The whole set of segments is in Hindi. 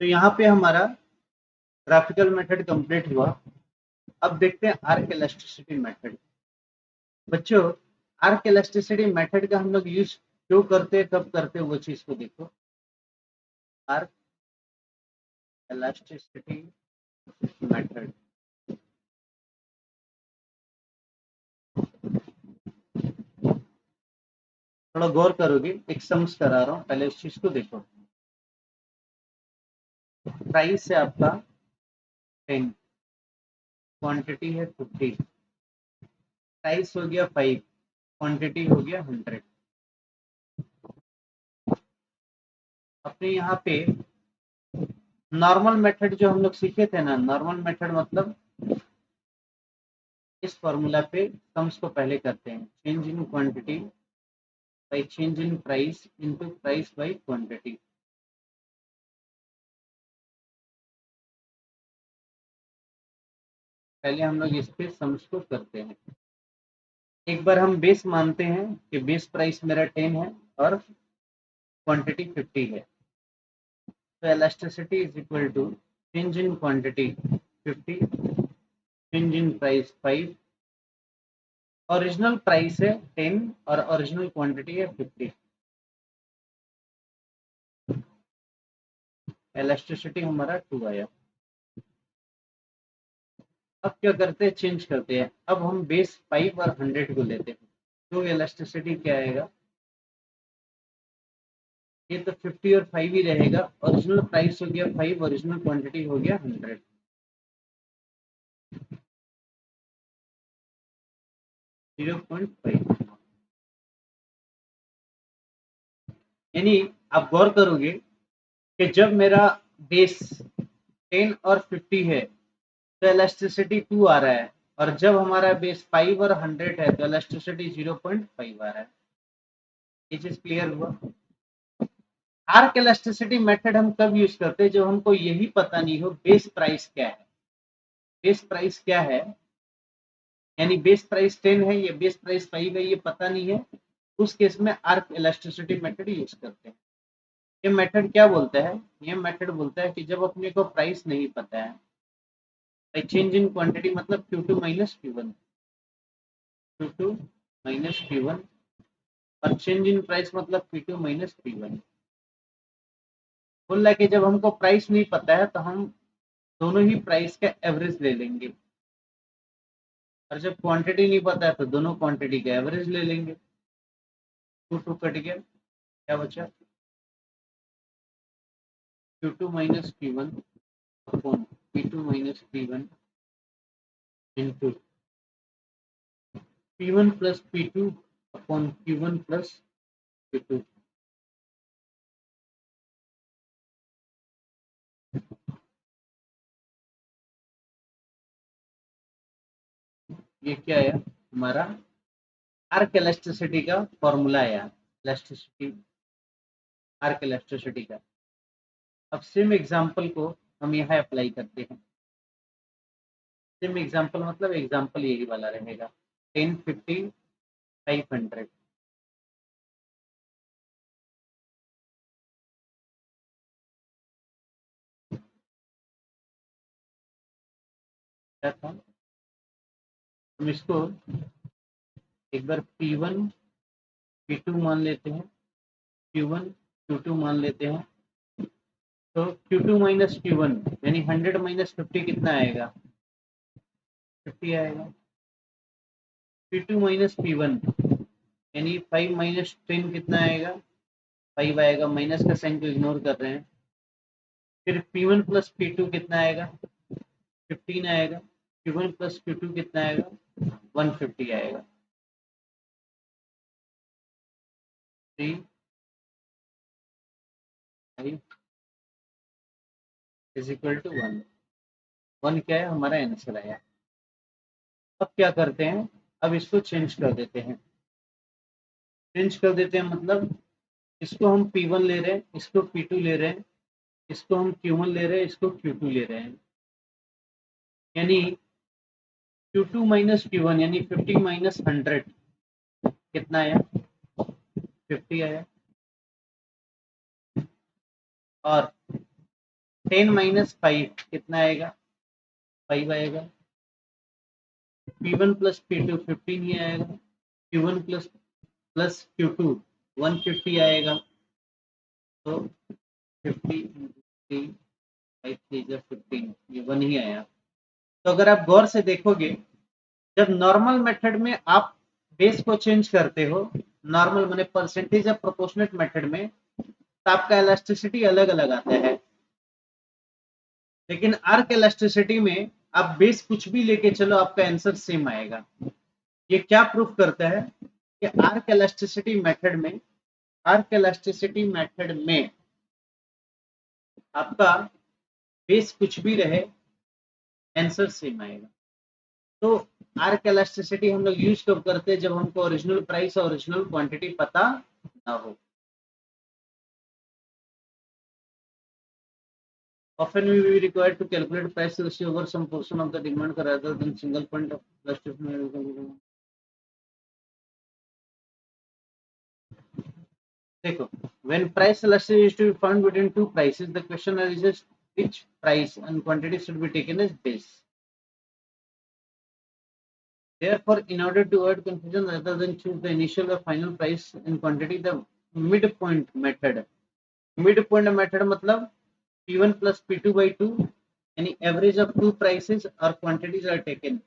तो यहाँ पे हमारा ग्राफिकल मेथड कंप्लीट हुआ। अब देखते हैं आर्क इलास्टिसिटी मेथड। बच्चों, आर्क इलास्टिसिटी मेथड का हम लोग यूज क्यों करते हैं, कब करते हैं, वो चीज को देखो। आर्क इलास्टिसिटी मेथड, थोड़ा गौर करोगे, एक सम्स करा रहा हूँ, पहले इस चीज को देखो। प्राइस है आपका 10, क्वांटिटी है 50, प्राइस हो गया 5, क्वांटिटी हो गया 100। अपने यहाँ पे नॉर्मल मेथड जो हम लोग सीखे थे ना, नॉर्मल मेथड मतलब इस फॉर्मूला पे सम्स को पहले करते हैं, change in quantity by change in price into price by quantity. पहले हम लोग इस पे सम्स को करते हैं। एक बार हम बेस मानते हैं कि बेस प्राइस मेरा 10 है और क्वांटिटी 50 है, तो elasticity is equal to change in quantity 50, change in price 5। Original price है 10 और ओरिजिनल क्वांटिटी है 50। इलास्टिसिटी हमारा 2 आया। अब क्या करते हैं, चेंज करते हैं। अब हम बेस 5 और 100 को लेते हैं, तो इलास्टिसिटी क्या आएगा, ये तो 50 और 5 ही रहेगा। ओरिजिनल प्राइस हो गया 5, ओरिजिनल क्वांटिटी हो गया 100, 0.5। यानी आप गौर करोगे कि जब मेरा बेस 10 और 50 है तो इलास्टिसिटी 2 आ रहा है, और जब हमारा बेस 5 और 100 है तो इलास्टिसिटी 0.5 आ रहा है। ये चीज क्लियर हुआ। आर्क इलास्टिसिटी मेथड हम कब यूज करते हैं, जब हमको यही पता नहीं हो बेस प्राइस क्या है। बेस प्राइस क्या है, यानी बेस प्राइस 10 है या बेस प्राइस 5 है, ये पता नहीं है, उस केस में आर्क इलास्टिसिटी मेथड यूज करते हैं। ये मेथड क्या बोलता है, ये मेथड बोलता है कि जब अपने को प्राइस नहीं पता है, चेंज इन क्वांटिटी मतलब Q2 minus Q1, Q2 minus Q1, और चेंज इन प्राइस मतलब P2 माइनस P1। बोल रहा है कि जब हमको प्राइस नहीं पता है तो हम दोनों ही प्राइस का एवरेज ले लेंगे, और जब क्वांटिटी नहीं पता है तो दोनों क्वांटिटी का एवरेज ले लेंगे। 2 कट गया, क्या बचा, Q2 minus P1 upon P2 minus P1 into P1 plus P2 upon Q1 plus P2। ये क्या है, हमारा आर्क इलास्टिसिटी का फॉर्मूला है, इलास्टिसिटी, आर्क इलास्टिसिटी का। अब सेम एग्जांपल को हम यहाँ अप्लाई करते हैं। सेम एग्जांपल मतलब एग्जांपल यही वाला रहेगा, 10, 50, 500। क्या था, हम इसको एक बार P1 P2 मान लेते हैं, Q1 Q2 मान लेते हैं। तो Q2 माइनस Q1 यानी 100 माइनस 50 कितना आएगा, 50 आएगा। P2 माइनस P1 यानी 5 माइनस 10 कितना आएगा, 5 आएगा, माइनस का साइन को इग्नोर कर रहे हैं। फिर P1 प्लस P2 कितना आएगा, 15 आएगा। Q1 प्लस Q2 कितना आएगा, 150 आएगा। 3, 5 इज इक्वल टू 1। 1 क्या है, हमारा आंसर आया। अब क्या करते हैं, अब इसको चेंज कर देते हैं। चेंज कर देते हैं मतलब इसको हम P1 ले रहे हैं, इसको P2 ले रहे हैं, इसको हम Q1 ले रहे हैं, इसको Q2 ले रहे हैं। यानी Q2 माइनस Q1 यानी 50 माइनस 100 कितना आया, 50 आया। और 10 माइनस 5 कितना आएगा, 5 आएगा। P1 प्लस P2 15 ही आएगा। Q1 प्लस Q2 150 आएगा। तो 50 3 5 3 15, ये 1 ही आया। तो अगर आप गौर से देखोगे, जब नॉर्मल मेथड में आप बेस को चेंज करते हो, नॉर्मल माने परसेंटेज या प्रोपोर्शनेट मेथड में, तो आपका इलास्टिसिटी अलग अलग आता है। लेकिन आर्क इलास्टिसिटी में आप बेस कुछ भी लेके चलो, आपका आंसर सेम आएगा। ये क्या प्रूफ करता है कि आर्क इलास्टिसिटी मेथड में आपका बेस कुछ भी रहे, आंसर सेम आएगा। तो आर्क इलास्टिसिटी हम लोग यूज कब करते हैं, जब हमको ओरिजिनल प्राइस और ओरिजिनल क्वांटिटी पता ना हो। Often we will be required to calculate price ratio over some portion of the demand rather than single point of elasticity. देखो, when price elasticity is to be found between two prices, the question arises which price and quantity should be taken as base. Therefore, in order to avoid confusion, rather than choose the initial or final price and quantity, the midpoint method. Midpoint method मतलब P1 plus P2 by 2, any average of two prices or quantities are taken.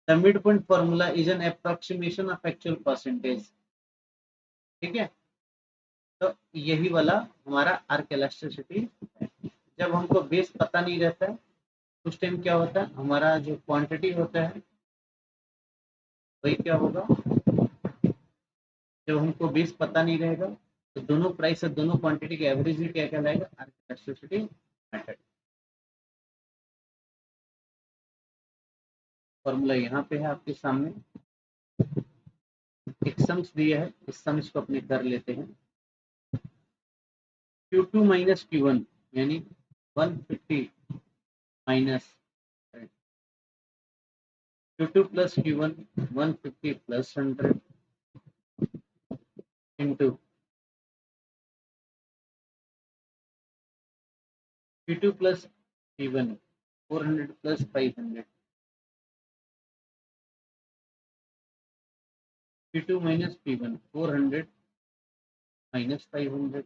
The midpoint formula is an approximation of actual percentage. ठीक है, तो यही वाला हमारा आर्क इलास्टिसिटी है। जब हमको बेस पता नहीं रहता है, उस टाइम क्या होता है, हमारा जो क्वांटिटी होता है वही क्या होगा, जब हमको बेस पता नहीं रहेगा तो दोनों प्राइस और दोनों क्वांटिटी का एवरेज ही क्या कहलाएगा, आर्क इलास्टिसिटी मेथड। फॉर्मूला यहाँ पे है आपके सामने, एक सम्स दिया है, इस सम्स को अपने कर लेते हैं। Q2 माइनस Q1 यानी 150 minus Q2 plus Q1 150 plus 100 into Q2 plus P1 400 plus 500 Q2 minus P1 400 minus 500।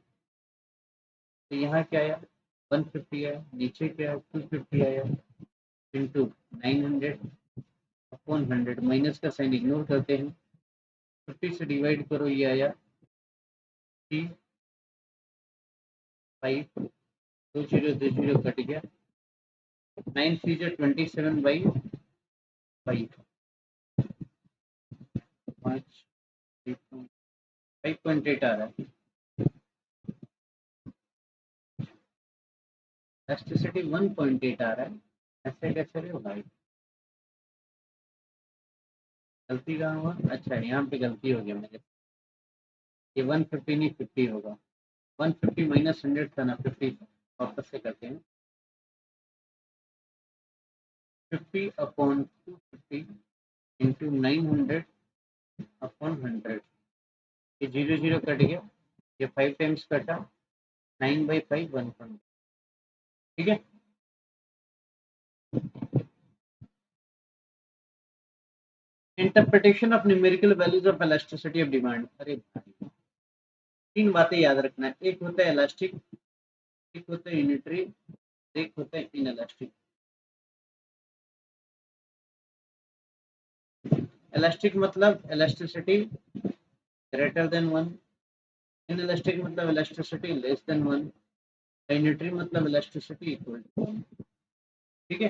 तो यहाँ क्या आया, 150 आया, नीचे क्या है 250 आया, इंटू 900 अपॉन 100, माइनस का साइन इग्नोर करते हैं, 50 से डिवाइड करो, ये आया 3 5 2 0 2 0 कट गया, 9 3 27 बाई 5 5.8 आ रहा है। इलास्टिसिटी 1.8 आ रहा है, ऐसे कैसे रे भाई, गलती कहाँ हुआ, अच्छा यहाँ पे गलती हो गया मेरे, ये 150 नहीं 50 होगा, 150 माइनस 100 था ना 50, वापस से करते हैं, 50 अपॉन 250 इंटू 900 अपॉन 100, ये 0 0 कट गया, ये 5 टाइम्स कटा, 9 बाई 5 1.5, ठीक है। Interpretation of numerical values of elasticity of demand. अरे भाई, तीन बातें याद रखना है, एक होता है इलास्टिक, एक होता है यूनिटरी, एक होता है इनइलास्टिक। इलास्टिक मतलब इलास्टिसिटी ग्रेटर देन 1, इनइलास्टिक मतलब इलास्टिसिटी लेस देन 1, यूनिटरी मतलब इलास्टिसिटी इक्वल टू 1, ठीक है।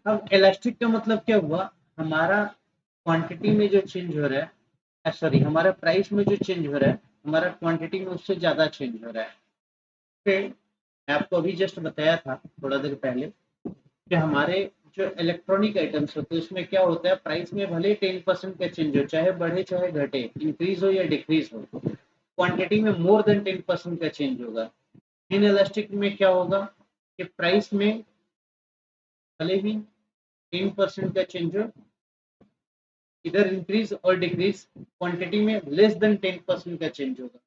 अब इलास्टिक का मतलब क्या हुआ, हमारा क्वांटिटी में जो चेंज हो रहा है, सॉरी हमारा प्राइस में जो चेंज हो रहा है, हमारा क्वांटिटी में उससे ज्यादा चेंज हो रहा है। फिर मैं आपको अभी जस्ट बताया था थोड़ा देर पहले कि हमारे जो इलेक्ट्रॉनिक आइटम्स होते हैं उसमें क्या होता है, प्राइस में भले 10% का चेंज हो, चाहे बढ़े चाहे घटे, इंक्रीज हो या डिक्रीज हो, क्वांटिटी में मोर देन 10% का चेंज होगा। इन इलास्टिक में क्या होगा कि प्राइस में भले ही 10% का चेंज हो, इधर इंक्रीज और डिक्रीज, क्वांटिटी में लेस देन 10% का चेंज होगा।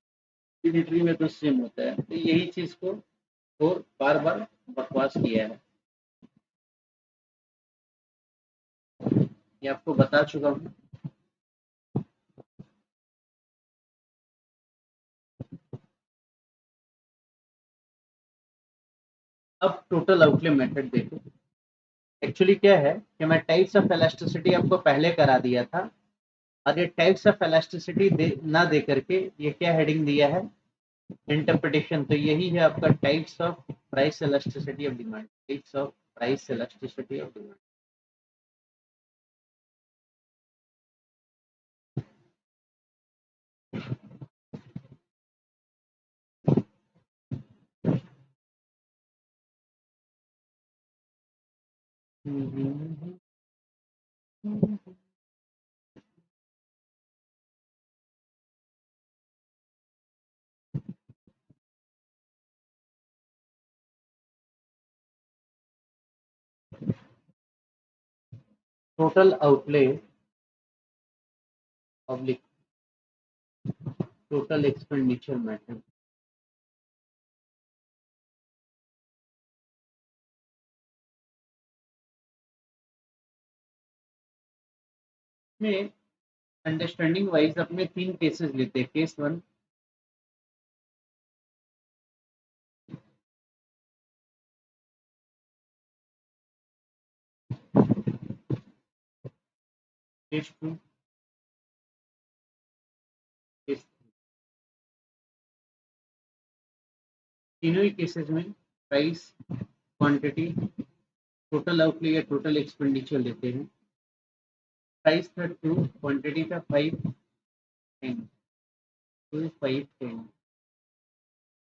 यूनिटरी में तो सेम होता है, तो यही चीज को और बार बार बकवास किया है, ये आपको बता चुका हूँ। अब टोटल आउटले मेथड देखो। एक्चुअली क्या है कि मैं टाइप्स ऑफ इलास्टिसिटी आपको पहले करा दिया था, और ये टाइप्स ऑफ इलास्टिसिटी ना दे करके ये क्या हेडिंग दिया है, इंटरप्रिटेशन। तो यही है आपका types of price elasticity of demand, types of price elasticity of demand. Total outlay public total expenditure method में अंडरस्टैंडिंग वाइज अपने 3 केसेस लेते हैं। Case 1, case 2, case 3। तीनों ही केसेस में प्राइस, क्वांटिटी, टोटल आउटले या टोटल एक्सपेंडिचर लेते हैं। प्राइस था 2, क्वांटिटी था 5, 10, 2 5 10,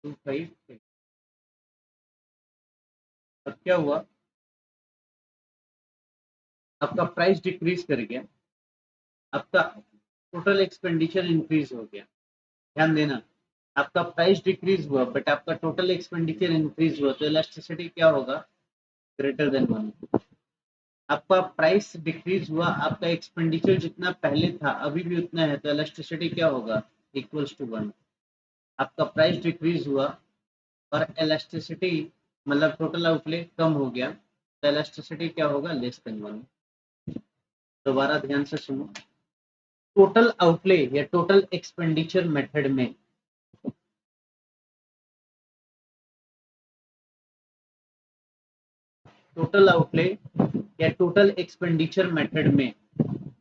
2 5 10। अब क्या हुआ, आपका प्राइस डिक्रीज कर गया, आपका टोटल एक्सपेंडिचर इंक्रीज हो गया। ध्यान देना, आपका प्राइस डिक्रीज हुआ बट आपका टोटल एक्सपेंडिचर इंक्रीज हुआ, तो इलास्टिसिटी क्या होगा, ग्रेटर देन 1। आपका प्राइस डिक्रीज हुआ, आपका एक्सपेंडिचर जितना पहले था अभी भी उतना है, तो इलास्टिसिटी क्या होगा, इक्वल्स टू 1। आपका प्राइस डिक्रीज हुआ और इलास्टिसिटी मतलब टोटल आउटले कम हो गया, तो इलास्टिसिटी क्या होगा, लेस देन 1। दोबारा ध्यान से सुनो, टोटल आउटले या टोटल एक्सपेंडिचर मेथड में टोटल आउटले या टोटल एक्सपेंडिचर मेथड में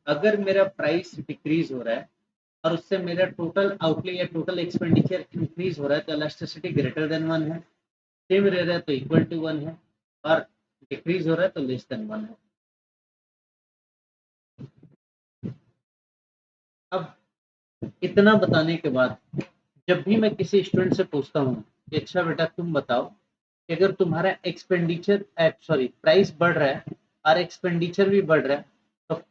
अगर मेरा प्राइस डिक्रीज हो रहा है और उससे मेरा टोटल आउटले या टोटल एक्सपेंडिचर इंक्रीज हो रहा है, तो इलास्टिसिटी ग्रेटर देन 1 है। सेम रह रहा है तो इक्वल टू 1 है, और डिक्रीज हो रहा है तो लेस देन 1 है। अब इतना बताने के बाद जब भी मैं किसी स्टूडेंट से पूछता हूँ कि अच्छा बेटा तुम बताओ कि अगर तुम्हारा एक्सपेंडिचर सॉरी प्राइस बढ़ रहा है और एक्सपेंडिचर भी बढ़ रहा है, तो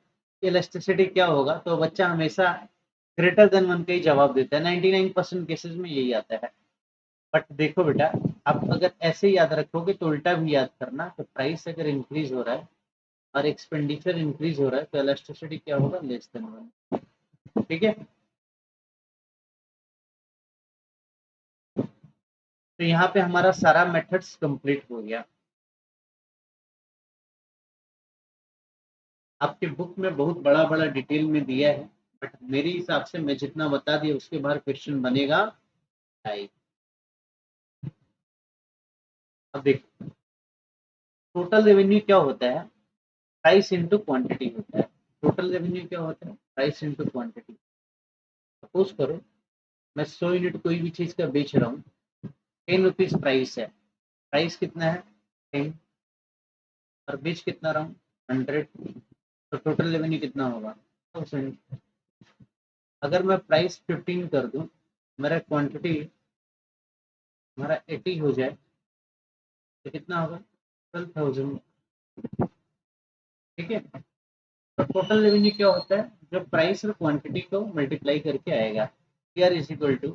इलास्टिसिटी क्या होगा, तो बच्चा हमेशा ग्रेटर देन 1 का ही जवाब देता है। 99% केसेस में यही आता है। बट देखो बेटा, आप अगर ऐसे याद रखोगे तो उल्टा भी याद करना, तो प्राइस अगर इंक्रीज हो रहा है और एक्सपेंडिचर इंक्रीज हो रहा है, तो इलास्टिसिटी क्या होगा, लेस देन 1। ठीक है, तो यहाँ पे हमारा सारा मेथड्स कंप्लीट हो गया। आपके बुक में बहुत बड़ा बड़ा डिटेल में दिया है, बट मेरे हिसाब से मैं जितना बता दिया उसके बाहर क्वेश्चन बनेगा नहीं। अब देखो, टोटल रेवेन्यू क्या होता है, प्राइस इंटू क्वांटिटी होता है। टोटल रेवेन्यू क्या होता है, प्राइस इंटू क्वांटिटी। सपोज करो मैं 100 यूनिट कोई भी चीज का बेच रहा हूँ, 10 रुपीज प्राइस है, प्राइस कितना है 10, और बेच कितना रहा हूँ 100, तो टोटल रेवेन्यू कितना होगा 1000। अगर मैं प्राइस 15 कर दूं, मेरा क्वांटिटी हमारा 80 हो जाए, तो कितना होगा 12,000। ठीक है, तो टोटल रेवेन्यू क्या होता है, जो प्राइस और क्वांटिटी को मल्टीप्लाई करके आएगा, R is equal to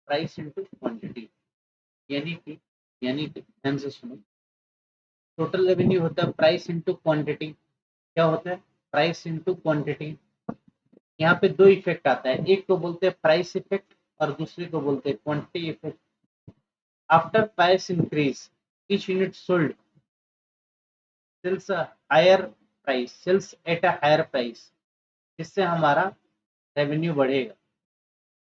price into quantity. यानी कि ध्यान से सुनो, टोटल रेवेन्यू होता है प्राइस इंटू क्वांटिटी। क्या होता है, प्राइस इंटू क्वांटिटी। यहाँ पे दो इफेक्ट आता है, एक को बोलते हैं प्राइस इफेक्ट और दूसरे को बोलते हैं quantity effect. After price increase each unit sold sales higher price, sales at a higher price, जिससे हमारा रेवेन्यू बढ़ेगा।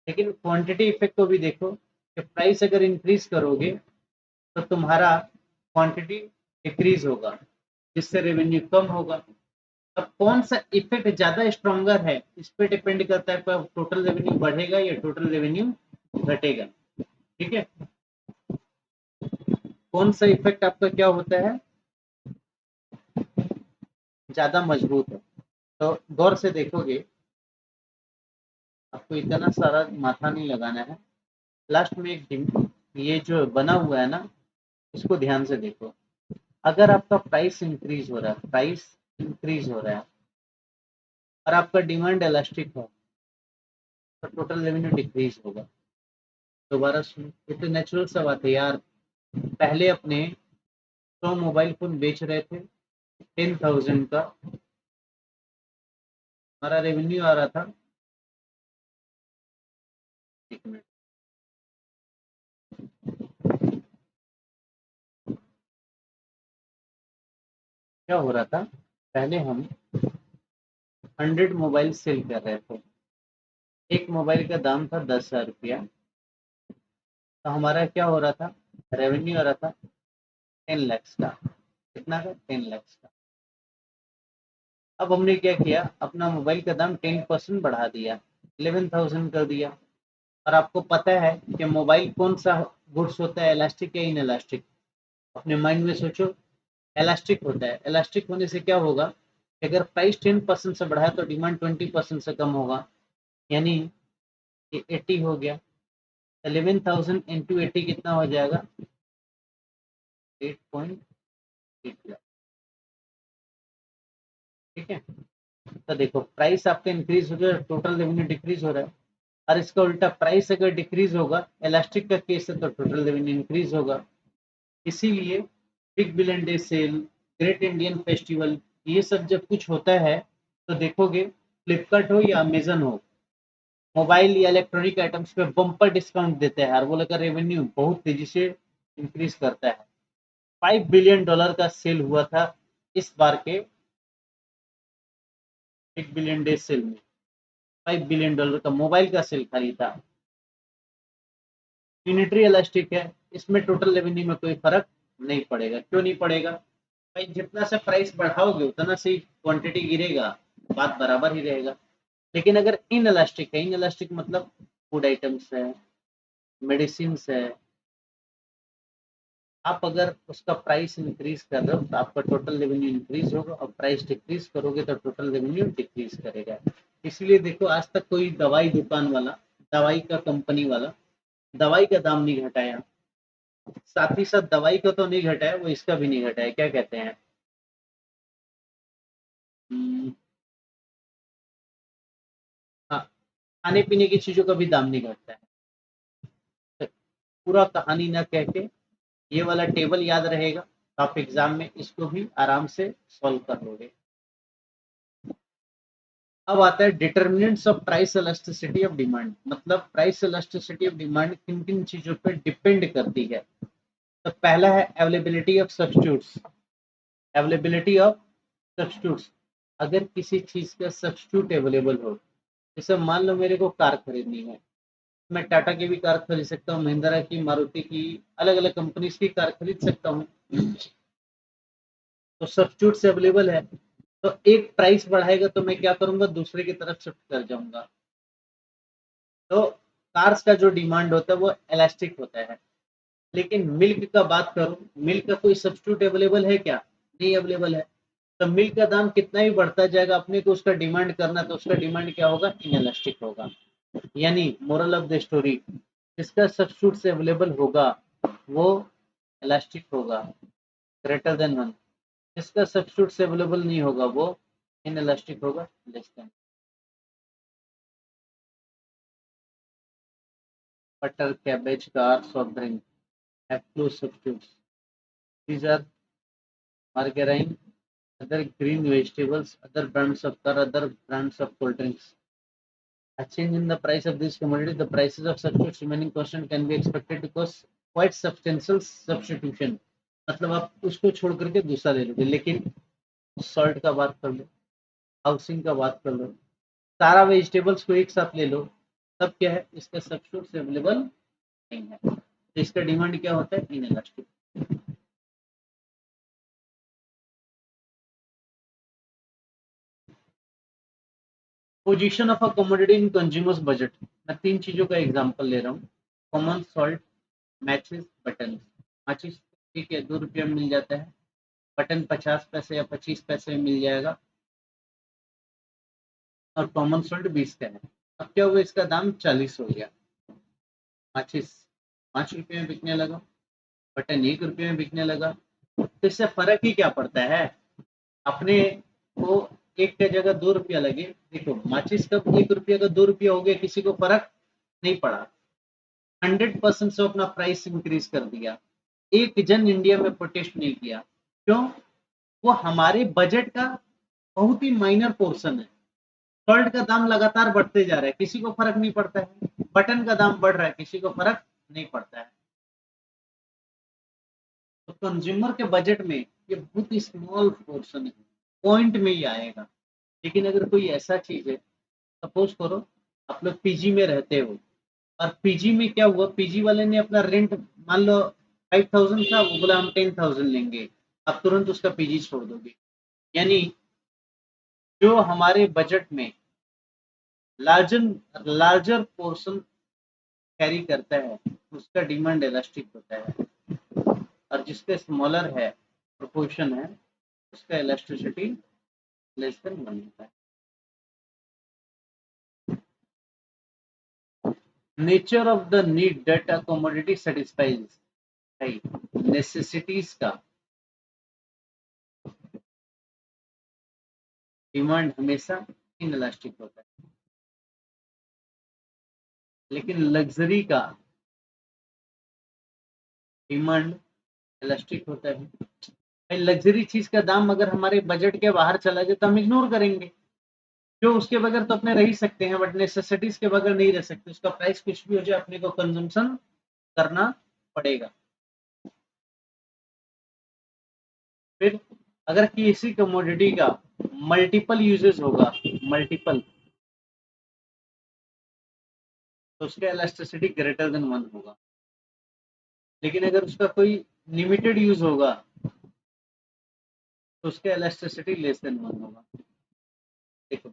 लेकिन क्वांटिटी इफेक्ट को भी देखो कि प्राइस अगर इंक्रीज करोगे तो तुम्हारा क्वांटिटी डिक्रीज होगा, जिससे रेवेन्यू कम होगा। अब कौन सा इफेक्ट ज्यादा स्ट्रॉन्गर है, इस पे डिपेंड करता है टोटल रेवेन्यू बढ़ेगा या टोटल रेवेन्यू घटेगा। ठीक है, कौन सा इफेक्ट आपका क्या होता है, ज्यादा मजबूत है। तो गौर से देखोगे, आपको इतना सारा माथा नहीं लगाना है। लास्ट में ये जो बना हुआ है ना, इसको ध्यान से देखो। अगर आपका प्राइस इंक्रीज हो रहा है, प्राइस इंक्रीज हो रहा है और आपका डिमांड इलास्टिक है, तो टोटल रेवेन्यू डिक्रीज होगा। दोबारा सुनो, ये तो नेचुरल सा बात है यार। पहले अपने 100 मोबाइल फोन बेच रहे थे 10,000 का, हमारा रेवेन्यू आ रहा था, एक मिनट, क्या हो रहा था, पहले हम 100 मोबाइल सेल कर रहे थे, एक मोबाइल का दाम था 10,000 रुपया, तो हमारा क्या हो रहा था, रेवेन्यू आ रहा था 10 lakhs का। कितना का, 10 lakhs का। अब हमने क्या किया, अपना मोबाइल का दाम 10% बढ़ा दिया, 11,000 कर दिया। और आपको पता है कि मोबाइल कौन सा गुड्स होता है, इलास्टिक या इन इलास्टिक? अपने माइंड में सोचो, इलास्टिक होता है। इलास्टिक होने से क्या होगा, अगर प्राइस 10% से बढ़ा है तो डिमांड 20% से कम होगा, यानी ये 80 हो गया। 11,000 इंटू 80 कितना हो जाएगा, 8.8 लाख। ठीक है, तो देखो प्राइस आपका इंक्रीज हो रहा है, टोटल रेवेन्यू डिक्रीज हो रहा है। और इसका उल्टा, प्राइस अगर डिक्रीज होगा, इलास्टिक का केस है, तो टोटल रेवेन्यू इंक्रीज होगा। इसीलिए big billion day sale, great Indian festival, ये सब जब कुछ होता है तो देखोगे, फ्लिपकार्ट हो या अमेजन हो, मोबाइल या इलेक्ट्रॉनिक आइटम्स पे बम्पर डिस्काउंट देते हैं और वो लेकर रेवेन्यू बहुत तेजी से इंक्रीज करता है। $5 बिलियन का सेल हुआ था इस बार के बिग बिलियन डे सेल में। $5 बिलियन का मोबाइल का सेल खाली था। यूनिटरी इलास्टिक है, इसमें टोटल रेवेन्यू में कोई फर्क नहीं पड़ेगा। क्यों नहीं पड़ेगा भाई, जितना से प्राइस बढ़ाओगे उतना से क्वांटिटी गिरेगा, बात बराबर ही रहेगा। लेकिन अगर इन इलास्टिक है, इन इलास्टिक मतलब फूड आइटम्स है, मेडिसिन है, आप अगर उसका प्राइस इंक्रीज कर रहे हो तो आपका टोटल रेवेन्यू इंक्रीज होगा, और प्राइस डिक्रीज करोगे तो टोटल रेवेन्यू डिक्रीज करेगा। इसलिए देखो, आज तक कोई दवाई दुकान वाला, दवाई का कंपनी वाला दवाई का दाम नहीं घटाया, साथ ही साथ दवाई का तो नहीं घटाया, वो इसका भी नहीं घटाया, क्या कहते हैं, हम्म, हाँ, खाने पीने की चीजों का भी दाम नहीं घटता है। तो पूरा कहानी ना कह के ये वाला टेबल याद रहेगा, तो आप एग्जाम में इसको भी आराम से सॉल्व कर लोगे। अब आता है determinants of price elasticity of demand, मतलब प्राइस इलास्टिसिटी ऑफ डिमांड किन किन चीजों पर डिपेंड करती है। तो पहला है availability of substitutes, availability of substitutes, अगर किसी चीज का सब्स्टिट्यूट अवेलेबल हो, जैसे मान लो मेरे को कार खरीदनी है, मैं टाटा की भी कार खरीद सकता हूँ, महिंद्रा की, मारुति की, अलग अलग कंपनीज की कार खरीद सकता हूँ। तो सब्स्टिट्यूट से अवेलेबल है, तो एक प्राइस बढ़ाएगा तो मैं क्या करूंगा, दूसरे की तरफ शिफ्ट कर जाऊंगा। तो कार्स का जो डिमांड होता है वो इलास्टिक होता है। लेकिन मिल्क का बात करूं, मिल्क का कोई सब्स्टिट्यूट अवेलेबल है क्या, नहीं अवेलेबल है। तो मिल्क का दाम कितना ही बढ़ता जाएगा, अपने को उसका डिमांड करना, तो उसका डिमांड क्या होगा, इनएलास्टिक होगा। यानी मोरल ऑफ द स्टोरी, जिसका सब्स्टिट्यूट से अवेलेबल होगा वो इलास्टिक होगा, ग्रेटर देन वन। जिसका सब्स्टिट्यूट से अवेलेबल नहीं होगा वो इनएलास्टिक होगा, less than. Butter, cabbage, car, soft drink have close substitutes. These are margarine, other green vegetables, other brands of car, other brands of cold drinks. A change in the price of this commodity, the prices of substitutes remaining constant can be expected to cause quite substantial substitution. मतलब आप उसको छोड़ करके दूसरा ले लोगे, लेकिन सॉल्ट का बात कर लो, हाउसिंग का बात कर लो, सारा वेजिटेबल्स को एक साथ ले लो, तब क्या है, इसका सब्स्टिट्यूट अवेलेबल नहीं है, तो इसका डिमांड क्या होता है, inelastic. Position of a commodity in consumers budget, मैं 3 चीजों का एग्जांपल ले रहा हूँ, कॉमन सॉल्ट, मैचेस, बटन। माचिस ठीक है 2 रुपये में मिल जाता है, बटन 50 पैसे या 25 पैसे में मिल जाएगा, और कॉमन सॉल्ट 20 का है। अब क्या हुआ, इसका दाम 40 हो गया। माचिस 5 रुपये में बिकने लगा, बटन 1 रुपये में बिकने लगा, तो इससे फर्क ही क्या पड़ता है, अपने को एक का जगह 2 रुपया लगे, देखो माचिस कब 1 रुपया का 2 रुपया हो गया, किसी को फर्क नहीं पड़ा, 100% से अपना प्राइस इंक्रीज कर दिया, एक जन इंडिया में प्रोटेस्ट नहीं किया, क्यों, वो हमारे बजट का बहुत ही माइनर पोर्शन है। सॉल्ट का दाम लगातार बढ़ते जा रहा है, किसी को फर्क नहीं पड़ता है, बटन का दाम बढ़ रहा है, किसी को फर्क नहीं पड़ता है। तो कंज्यूमर के बजट में ये बहुत ही स्मॉल पोर्शन है, पॉइंट में ही आएगा। लेकिन अगर कोई ऐसा चीज है, सपोज करो आप लोग पीजी में रहते हो, और पीजी में क्या हुआ, पीजी वाले ने अपना रेंट मान लो 5,000 था, वो बोला हम 10,000 लेंगे, आप तुरंत उसका पीजी छोड़ दोगे, यानी जो हमारे बजट में लार्जर लार्जर पोर्शन कैरी करता है, उसका डिमांड इलास्टिक होता है, और जिसका स्मॉलर है, प्रोपोर्शन है, उसका इलास्टिसिटी लेस देन 1 होता है। Nature of the need that a commodity satisfies, है नेसेसिटीज का डिमांड हमेशा इनइलास्टिक होता है, लेकिन लग्जरी का डिमांड इलास्टिक होता है। लग्जरी चीज का दाम अगर हमारे बजट के बाहर चला जाए तो हम इग्नोर करेंगे, जो उसके बगैर तो अपने रह ही सकते हैं, बट नेसेसिटीज के बगैर नहीं रह सकते, उसका प्राइस कुछ भी हो जाए अपने को कंजम्पशन करना पड़ेगा। फिर अगर किसी कमोडिटी का मल्टीपल यूजेस होगा, मल्टीपल, तो उसका इलास्टिसिटी ग्रेटर देन 1 होगा, लेकिन अगर उसका कोई लिमिटेड यूज होगा तो उसका इलास्टिसिटी लेस देन 1 होगा। देखो,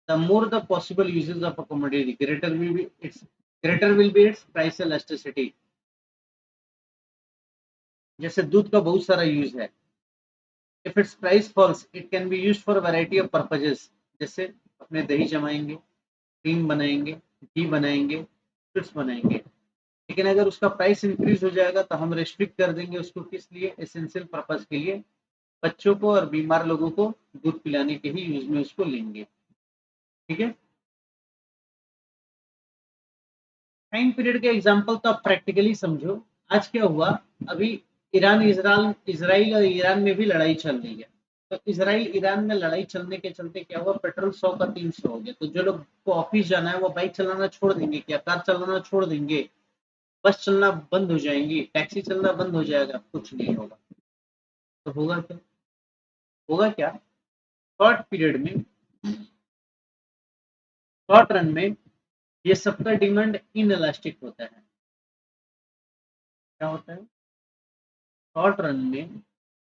the more the possible uses of a commodity, greater will be its price elasticity। जैसे दूध का बहुत सारा यूज है, if its price falls it can be used for a variety of purposes, जैसे अपने दही जमाएंगे, क्रीम बनाएंगे, घी बनाएंगे, स्वीट्स बनाएंगे, लेकिन अगर उसका प्राइस इंक्रीज हो जाएगा तो हम रेस्ट्रिक्ट कर देंगे उसको, किस लिए, एसेंशियल पर्पज के लिए, बच्चों को और बीमार लोगों को दूध पिलाने के ही यूज में उसको लेंगे। ठीक है, टाइम पीरियड के एग्जांपल तो आप प्रैक्टिकली समझो। आज क्या हुआ, अभी ईरान इसराइल इसराइल और ईरान में भी लड़ाई चल रही है, तो इसराइल ईरान में लड़ाई चलने के चलते क्या हुआ, पेट्रोल 100 का 300 हो गया, तो जो लोग को ऑफिस जाना है वो बाइक चलाना छोड़ देंगे, क्या कार चलाना छोड़ देंगे, बस चलना बंद हो जाएंगी, टैक्सी चलना बंद हो जाएगा, कुछ नहीं होगा। तो होगा क्या, होगा क्या, शॉर्ट पीरियड में, शॉर्ट रन में ये सबका डिमांड इनइलास्टिक होता है। क्या होता है, शॉर्ट रन में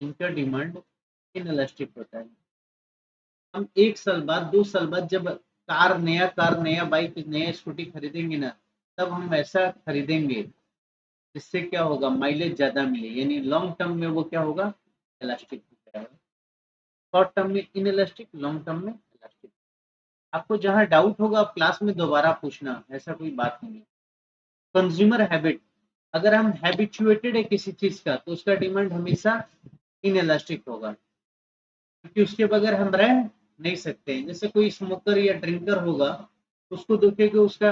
इनका डिमांड इनइलास्टिक होता है। हम 1 साल बाद 2 साल बाद जब कार नया बाइक नया स्कूटी खरीदेंगे ना, तब हम ऐसा खरीदेंगे जिससे क्या होगा, माइलेज ज्यादा मिले, यानी लॉन्ग टर्म में वो क्या होगा, इलास्टिक हो जाएगा। शॉर्ट टर्म में इनइलास्टिक, लॉन्ग टर्म में इलास्टिक। आपको जहां डाउट होगा आप क्लास में दोबारा पूछना, ऐसा कोई बात नहीं है। कंज्यूमर हैबिट, अगर हम हैबिचुएटेड है किसी चीज का तो उसका डिमांड हमेशा इनइलास्टिक होगा, क्योंकि उसके बगैर हम रह नहीं सकते हैं। जैसे कोई स्मोकर या ड्रिंकर होगा, उसको देखेंगे उसका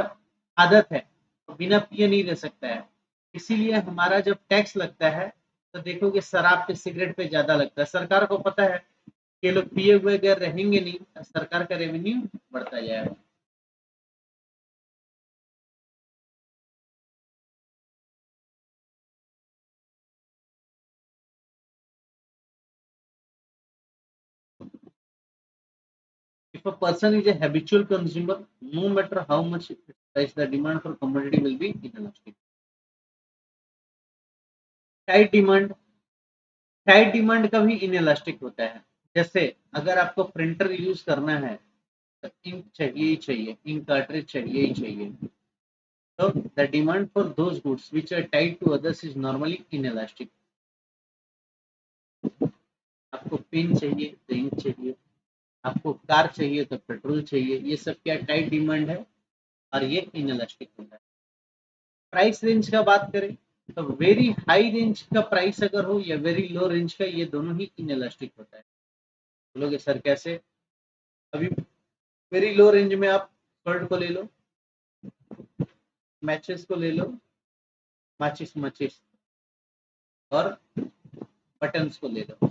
आदत है, तो बिना पिए नहीं रह सकता है, इसीलिए हमारा जब टैक्स लगता है तो देखोगे शराब पे सिगरेट पे ज्यादा लगता है। सरकार को पता है कि लोग पिए हुए अगर रहेंगे नहीं, सरकार का रेवेन्यू बढ़ता जाएगा। If a person is a habitual consumer, no matter how much price, the demand for commodity will be inelastic. Tight demand, tight demand कभी इनइलास्टिक होता है। जैसे अगर आपको प्रिंटर यूज करना है तो इंक चाहिए ही चाहिए, इंक कार्ट्रिज चाहिए ही चाहिए। तो the demand for those goods which are tied to others is normally inelastic. आपको पेन चाहिए तो इंक चाहिए, आपको कार चाहिए तो पेट्रोल चाहिए, ये सब क्या टाइट डिमांड है और ये इनइलास्टिक होता है। प्राइस रेंज का बात करें तो वेरी हाई रेंज का प्राइस अगर हो या वेरी लो रेंज का, ये दोनों ही इनइलास्टिक होता है। बोलोगे सर कैसे? अभी वेरी लो रेंज में आप शर्ट को ले लो, मैचेस को ले लो, माचिस माचिस और बटन्स को ले लो।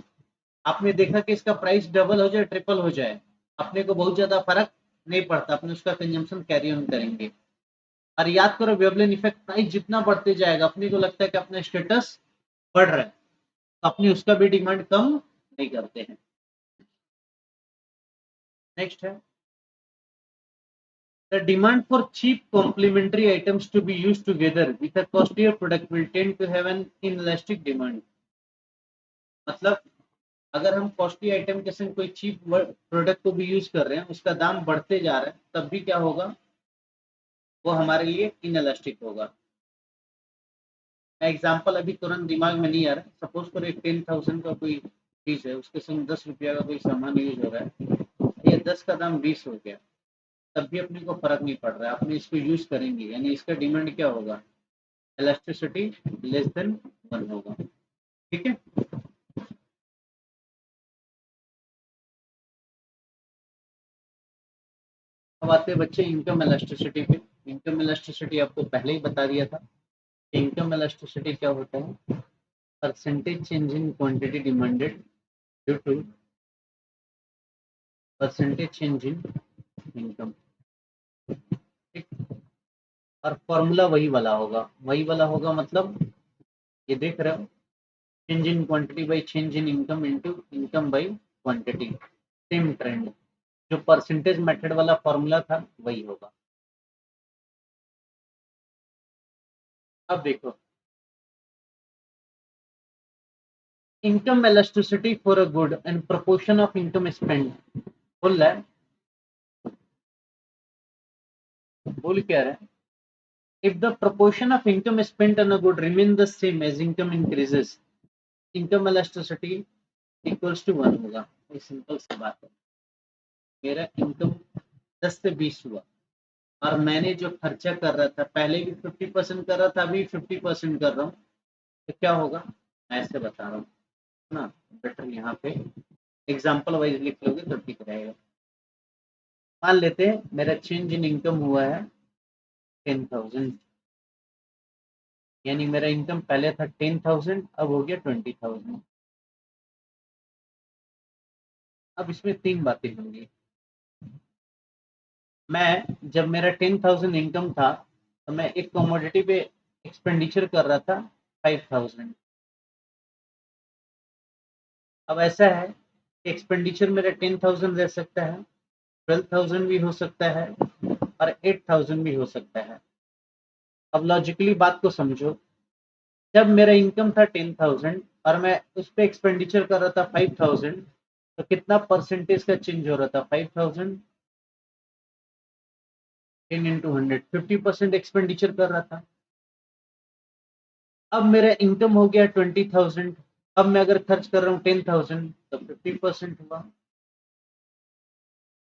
आपने देखा कि इसका प्राइस डबल हो जाए, ट्रिपल हो जाए, अपने को बहुत ज्यादा फर्क नहीं पड़ता, अपने उसका कंजम्पशन कैरी ऑन करेंगे। और याद करो वेवलेन इफेक्ट, प्राइस जितना बढ़ते जाएगा अपने को लगता है कि अपना स्टेटस बढ़ रहा है, तो अपनी उसका भी डिमांड कम नहीं करते हैं। नेक्स्ट है the demand for cheap complementary items to be used together with a costlier product will tend to have an inelastic demand। मतलब अगर हम कॉस्टली आइटम के संग कोई चीप प्रोडक्ट को भी यूज कर रहे हैं, उसका दाम बढ़ते जा रहा है, तब भी क्या होगा, वो हमारे लिए इनइलास्टिक होगा। एग्जाम्पल अभी तुरंत दिमाग में नहीं आ रहा। सपोज करो एक 10,000 का कोई चीज है, उसके संग 10 रुपया का कोई सामान यूज हो रहा है, ये 10 का दाम 20 हो गया, तब भी अपने को फर्क नहीं पड़ रहा है, अपने इसको यूज करेंगे, यानी इसका डिमांड क्या होगा, इलास्टिसिटी लेस देन 1 होगा। ठीक है, अब आते हैं बच्चे इनकम इलास्टिसिटी पे। इनकम इलास्टिसिटी आपको पहले ही बता दिया था। इनकम इलास्टिसिटी क्या होता है, percentage change in quantity demanded due to percentage change in income. ठीक, और फॉर्मूला वही वाला होगा, वही वाला होगा, मतलब ये देख रहे हो, change in quantity by change in income into income by quantity, same trend. जो परसेंटेज मेथड वाला फॉर्मूला था वही होगा। अब देखो, income elasticity for a good and proportion of income spend. बोल रहा है, बोल क्या रहा है, if the proportion of income spent on a good remain the same as income increases, income elasticity equals to 1 होगा। ये सिंपल सी बात है। मेरा इनकम 10 से 20 हुआ और मैंने जो खर्चा कर रहा था, पहले भी 50% कर रहा था, अभी 50% कर रहा हूँ, तो क्या होगा, मैं ऐसे बता रहा हूँ ना, बेटर यहाँ पे एग्जाम्पल वाइज लिख लोगे तो ठीक रहेगा। मान लेते हैं मेरा चेंज इन इनकम हुआ है 10,000, यानी मेरा इनकम पहले था 10,000, अब हो गया 20,000। अब इसमें 3 बातें होंगी। मैं जब मेरा 10,000 इनकम था तो मैं एक कमोडिटी पे एक्सपेंडिचर कर रहा था 5,000। अब ऐसा है कि एक्सपेंडिचर मेरा 10,000 रह सकता है, 12,000 भी हो सकता है और 8,000 भी हो सकता है। अब लॉजिकली बात को समझो, जब मेरा इनकम था 10,000 और मैं उस पर एक्सपेंडिचर कर रहा था 5,000, तो कितना परसेंटेज का चेंज हो रहा था, 5,000 10 इंटू 100, 50% एक्सपेंडिचर कर रहा था। अब मेरा इनकम हो गया 20,000, अब मैं अगर खर्च कर रहा हूँ 10,000 तो 50% हुआ।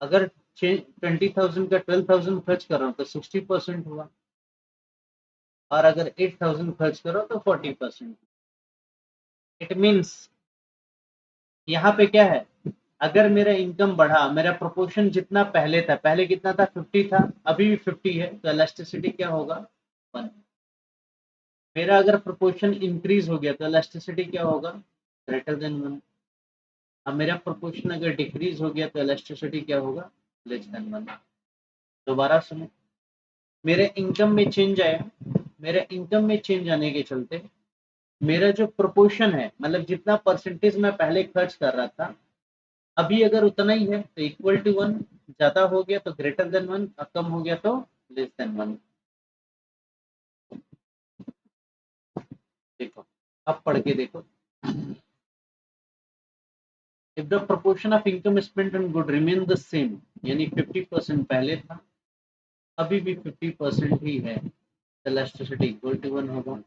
अगर 20,000 का 12,000 खर्च कर रहा हूँ तो 60% हुआ, और अगर 8,000 खर्च कर रहा हूँ तो 40%। इट मीन्स यहाँ पे क्या है, अगर मेरा इनकम बढ़ा, मेरा प्रोपोर्शन जितना पहले था, पहले कितना था, 50 था, अभी भी 50 है, तो इलास्टिसिटी क्या होगा, 1। मेरा अगर प्रोपोर्शन इंक्रीज हो गया तो इलास्टिसिटी क्या होगा, ग्रेटर देन 1। अब मेरा प्रोपोर्शन अगर डिक्रीज हो गया तो इलास्टिसिटी क्या होगा, लेस देन 1। दोबारा सुनो, मेरे इनकम में चेंज आया, मेरे इनकम में चेंज आने के चलते मेरा जो प्रोपोर्शन है, मतलब जितना परसेंटेज मैं पहले खर्च कर रहा था, अभी अगर उतना ही है तो इक्वल टू 1, ज्यादा हो गया तो ग्रेटर देन 1 और कम हो गया तो लेस देन 1। देखो, अब पढ़ के देखो। If the proportion of income spent on good remain the same, यानी 50% पहले था, अभी भी 50% ही है, elasticity इक्वल टू 1 होगा।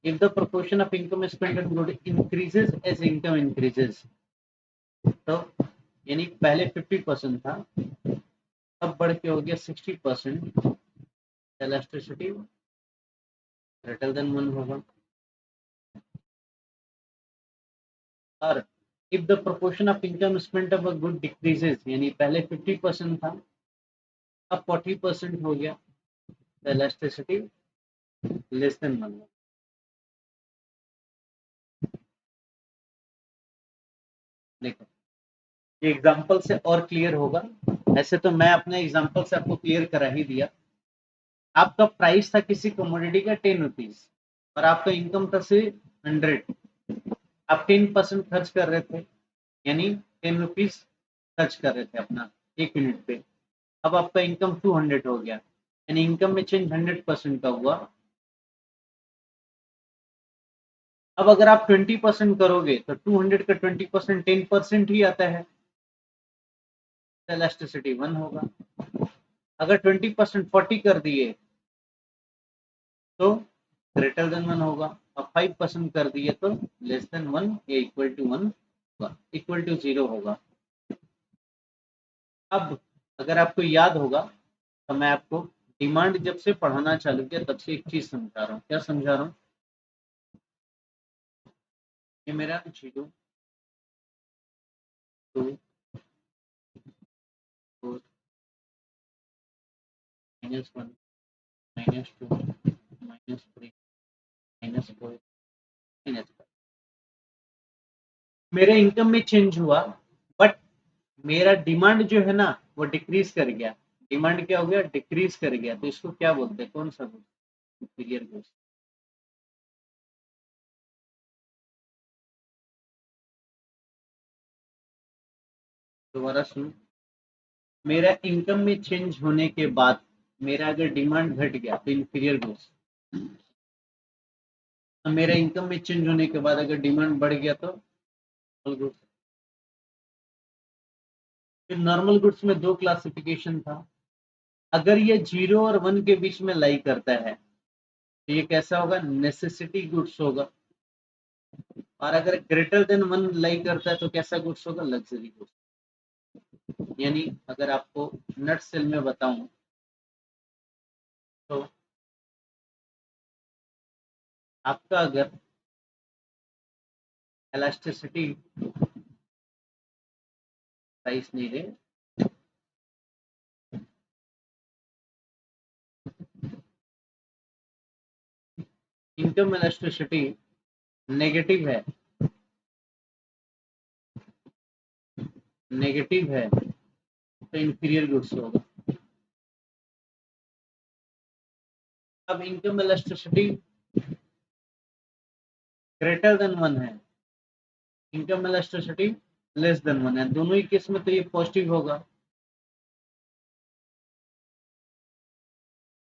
If the proportion of income spent on good increases as income increases, तो यानी पहले 50% था, अब बढ़ के हो गया 60%, elasticity ग्रेटर देन 1 होगा। और if the proportion of income spent of a good decreases, यानी पहले 50% था, अब 40% हो गया, elasticity लेस देन 1। देखो, ये एग्जांपल से और क्लियर होगा। ऐसे तो मैं अपने एग्जांपल से आपको क्लियर करा ही दिया। आपका प्राइस था किसी कमोडिटी का 10 रुपीज और आपका इनकम था से 100। आप 10% खर्च कर रहे थे, यानी 10 रुपीज खर्च कर रहे थे अपना 1 यूनिट पे। अब आपका इनकम 200 हो गया, यानी इनकम में चेंज 100% का हुआ। अब अगर आप 20% करोगे तो 200 का 20% 10% ही आता है, इलास्टिसिटी 1 होगा। अगर 20% 40 कर दिए तो ग्रेटर देन 1 होगा, और 5% कर दिए तो लेस देन 1 या इक्वल टू 1 होगा, इक्वल टू 0 होगा। अब अगर आपको याद होगा तो मैं आपको डिमांड जब से पढ़ाना चालू किया तब से एक चीज समझा रहा हूँ। क्या समझा रहा हूँ? ये मेरा 0, 2, 4, -1, -2, -3, -4, -5 मेरे इनकम में चेंज हुआ, बट मेरा डिमांड जो है ना वो डिक्रीज कर गया। डिमांड क्या हो गया? डिक्रीज कर गया। तो इसको क्या बोलते हैं? कौन सा गुड? Superior goods. दोबारा सुन, मेरा इनकम में चेंज होने के बाद मेरा अगर डिमांड घट गया तो इंफीरियर गुड्स। मेरा इनकम में चेंज होने के बाद अगर डिमांड बढ़ गया तो नॉर्मल गुड्स। फिर नॉर्मल गुड्स में दो क्लासिफिकेशन था। अगर ये 0 और 1 के बीच में लाई करता है तो ये कैसा होगा? नेसेसिटी गुड्स होगा। और अगर ग्रेटर देन 1 लाई करता है तो कैसा गुड्स होगा? Luxury goods. यानी अगर आपको नट सेल में बताऊं तो आपका अगर इलास्टिसिटी प्राइस नहीं रहे, इनकम इलास्टिसिटी नेगेटिव है, नेगेटिव है तो इंफीरियर गुड्स होगा। अब इनकम इलास्टिसिटी ग्रेटर देन 1 है, इनकम इलास्टिसिटी लेस देन 1 है, दोनों ही केस में तो ये पॉजिटिव होगा।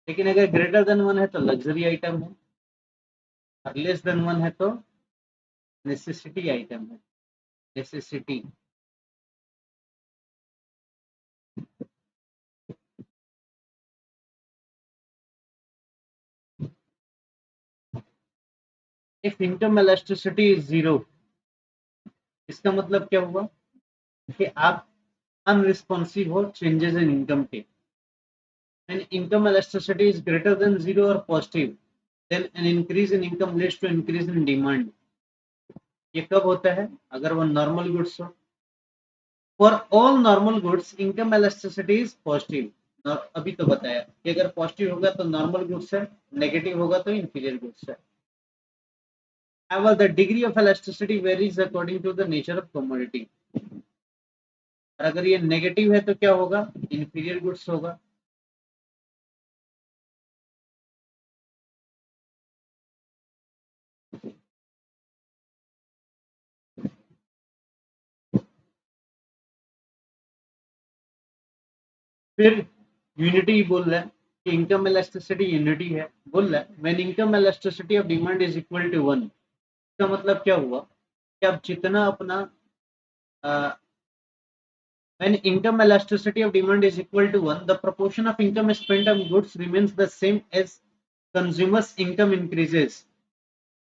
लेकिन अगर ग्रेटर देन 1 है तो लग्जरी आइटम है, और लेस देन 1 है तो नेसेसिटी आइटम है, necessity. If income elasticity is 0, इसका मतलब क्या हुआ कि आप अनरिस्पॉन्सिव हो चेंजेस इन इनकम के। When income elasticity is greater than 0 or positive, then an increase in income leads to increase in demand. ये कब होता है? अगर वो नॉर्मल गुड्स हो। For all normal goods income elasticity is positive. अभी तो बताया कि अगर पॉजिटिव होगा तो नॉर्मल गुड्स है, नेगेटिव होगा तो इंफीरियर गुड्स है। However, the degree of elasticity varies according to the nature of commodity. और अगर ये नेगेटिव है तो क्या होगा? इंफीरियर गुड्स होगा। फिर यूनिटी बोल रहा है कि इनकम इलास्टिसिटी यूनिटी है, बोल रहा है when income elasticity of demand is equal to 1। इसका मतलब क्या हुआ कि आप जितना अपना when income elasticity of demand is equal to 1, the proportion of income spent on goods remains the same as consumers income increases।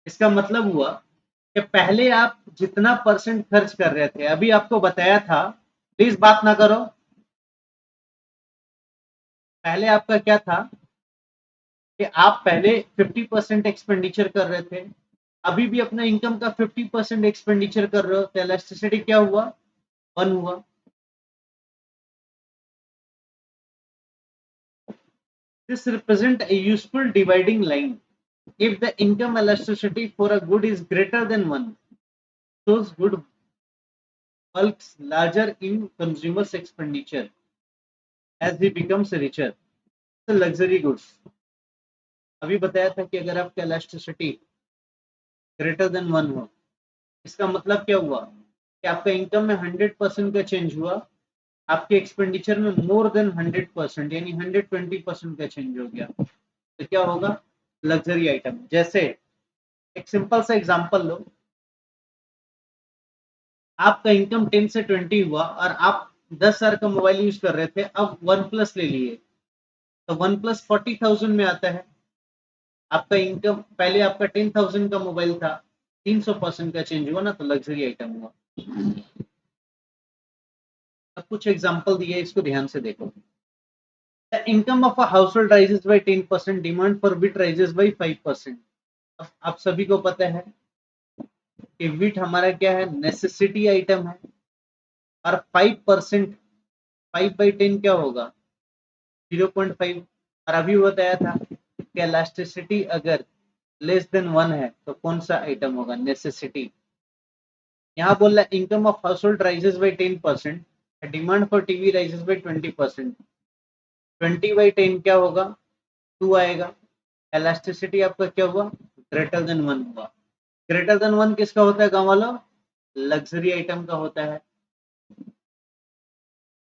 इसका मतलब हुआ कि पहले आप जितना परसेंट खर्च कर रहे थे, अभी आपको बताया था, प्लीज बात ना करो, पहले आपका क्या था कि आप पहले 50% एक्सपेंडिचर कर रहे थे, अभी भी अपना इनकम का 50% एक्सपेंडिचर कर रहे हो, तो इलास्टिसिटी क्या हुआ, 1 हुआ। This represent a useful dividing line. If the income elasticity for a good is greater than 1, shows good bulks larger in consumer's expenditure as he becomes richer. So luxury goods, अभी बताया था कि अगर आपका elasticity greater than 1 हो, इसका मतलब क्या हुआ कि आपका इनकम में 100% का चेंज हुआ, आपके एक्सपेंडिचर में मोर देन 100% यानी 120% का चेंज हो गया, तो क्या होगा, लग्जरी आइटम। जैसे एक सिंपल सा एग्जांपल लो, आपका इनकम 10 से 20 हुआ और आप 10,000 का मोबाइल यूज कर रहे थे, अब वन प्लस ले लिए, तो वन प्लस 40,000 में आता है। आपका इनकम पहले आपका 10,000 का मोबाइल था, 300% का चेंज हुआ ना, तो लग्जरी आइटम हुआ। अब कुछ एग्जांपल दिए, इसको ध्यान से देखो। The income of a household rises by 10%, demand for wheat rises by 5%। आप सभी को पता है कि व्हीट हमारा क्या है, नेसेसिटी आइटम है, और 5%, 5/10 क्या होगा, 0.5। और अभी बताया था कि इलास्टिसिटी अगर लेस देन 1 है तो कौन सा आइटम होगा, नेसेसिटी। यहाँ बोल रहा है income of household rises by 10%, demand for TV rises by 20%, 20/10 क्या होगा, 2 आएगा। इलास्टिसिटी आपका क्या हुआ, ग्रेटर देन 1 हुआ। ग्रेटर देन 1 किसका होता है गाँव वालों, लग्जरी आइटम का होता है।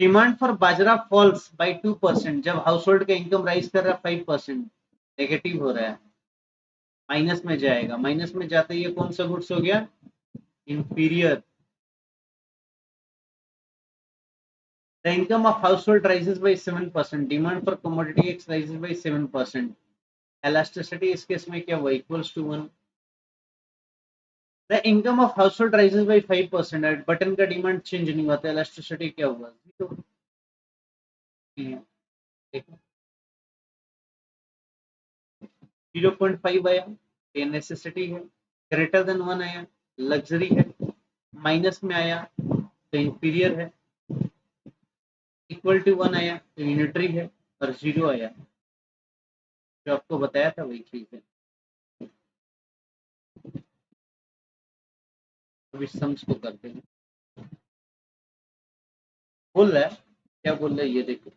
Demand for bajra falls by 2%, जब हाउस होल्ड का इनकम राइज कर रहा है 5%, नेगेटिव हो रहा है, माइनस में जाएगा, माइनस में जाते ही कौन सा गुड्स हो गया, inferior. The income of household rises by 7%, demand for commodity X rises by 7%, elasticity इस केस में क्या हुआ, equals to 1। The income of household rises by 5%, button का डिमांड चेंज नहीं हुआ, तो elasticity क्या हुआ, 0.5 आया, ये नेसेसिटी है। ग्रेटर देन 1 आया, लग्जरी है। माइनस में आया तो इंफीरियर है, इक्वल टू 1 आया तो यूनिटरी है, और 0 आया जो आपको बताया था वही चीज है। अब इस सम्स को करते हैं। बोल रहा है, क्या बोल रहा है ये देखो,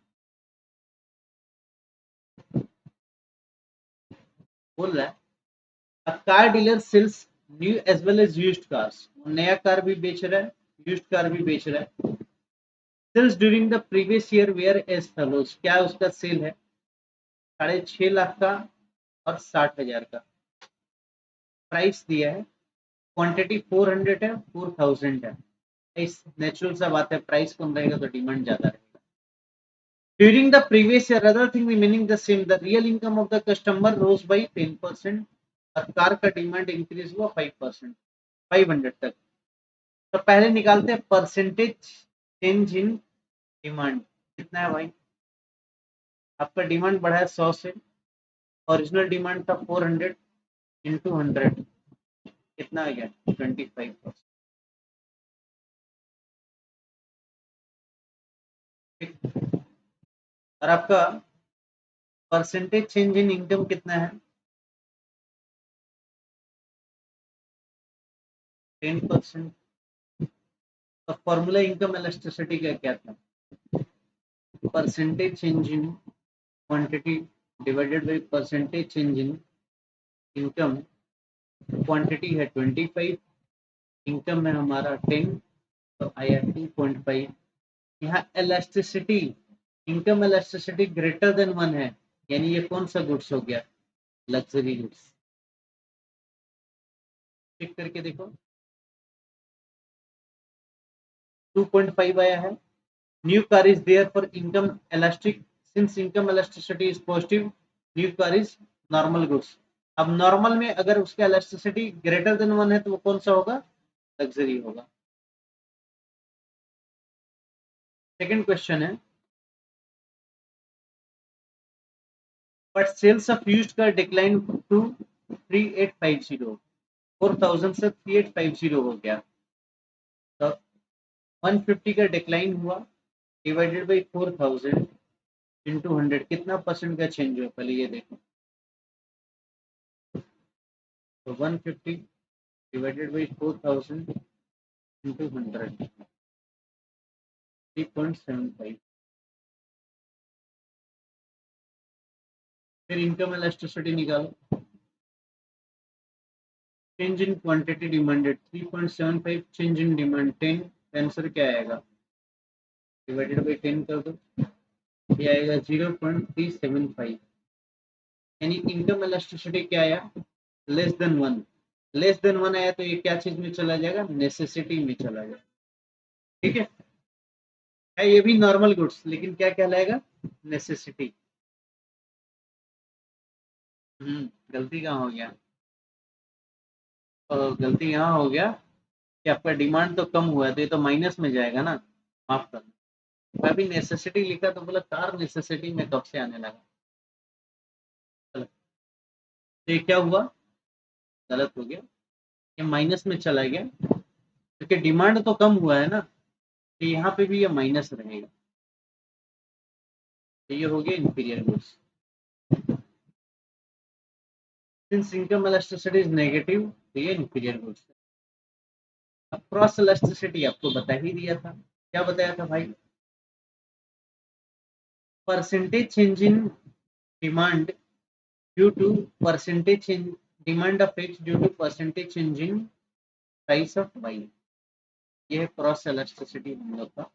बोल रहा है a car dealer sells new as well as used cars, नया कार भी बेच रहा है, यूज्ड कार भी बेच रहा है। Sales during the previous year were as follows, क्या उसका सेल है, 6.5 लाख का और 60,000 का। प्राइस दिया है, क्वांटिटी 400 है, 4,000 है। इस नेचुरल सा बात है, प्राइस कम रहेगा तो डिमांड ज्यादा रहेगा। During the previous year other thing remaining the same, the real income of the customer rose by 10%, और कार का डिमांड इंक्रीज हुआ 5%, 500 तक। तो पहले निकालते हैं परसेंटेज चेंज इन डिमांड, कितना है भाई, आपका डिमांड बढ़ा है 100 से, ओरिजिनल डिमांड था 400 इंटू 100, कितना आ गया, 25%। और आपका परसेंटेज चेंज इन इनकम कितना है, 10%। तो फॉर्मूला इनकम इलास्टिसिटी का क्या था, percentage change in quantity divided by percentage change in income. Quantity है 25, इनकम है हमारा 10, तो आया 2.5। यहाँ elasticity income elasticity greater than 1 है, यानी ये कौन सा गुड्स हो गया? Luxury goods. चेक करके देखो 2.5 आया है। New car is there for income elastic, since income elasticity is positive, new car is normal goods. अब नॉर्मल में अगर उसका इलास्टिसिटी ग्रेटर देन 1 है तो वो कौन सा होगा? लग्जरी होगा। सेकंड क्वेश्चन है, but sales of used car decline to 3850, 4000 से 3850 हो गया, तो 150 का डिक्लाइन हुआ डिवाइडेड बाई 4000 इंटू 100, कितना परसेंट का चेंज हुआ पहले ये देखो। तो 150 डिवाइडेड बाई 4000 इंटू 100, 3.75। फिर इनकम इलास्टिसिटी निकालो, change in quantity demanded 3.75, change in demand 10, answer क्या आएगा? डिवाइडेड बाई 10 कर दो, ये आएगा 0.375। यानी इनकम इलास्टिसिटी क्या आया? Less than 1। लेस देन 1 आया तो ये क्या चीज में चला जाएगा? नेसेसिटी में चला जाएगा। ठीक है ये भी नॉर्मल गुड्स, लेकिन क्या कहलाएगा? नेसेसिटी। गलती कहाँ हो गया? गलती यहाँ हो गया कि आपका डिमांड तो कम हुआ है, तो ये तो माइनस में जाएगा ना, माफ करना। मैं भी नेसेसिटी लिखा तो बोला कार नेसेसिटी में कब से आने लगा। चलो, तो ये क्या हुआ? गलत हो गया, ये माइनस में चला गया क्योंकि डिमांड तो कम हुआ है ना, तो यहाँ पे भी ये माइनस रहेगा। तो ये हो गया inferior goods. Since income elasticity is negative, तो ये इंफीरियर गुड्स। अब क्रॉस इलास्टिसिटी आपको बता ही दिया था, क्या बताया था भाई? Percentage change in demand due to percentage change, demand of X due to percentage change in price of Y. ये है क्रॉस इलास्टिसिटी हम लोग का।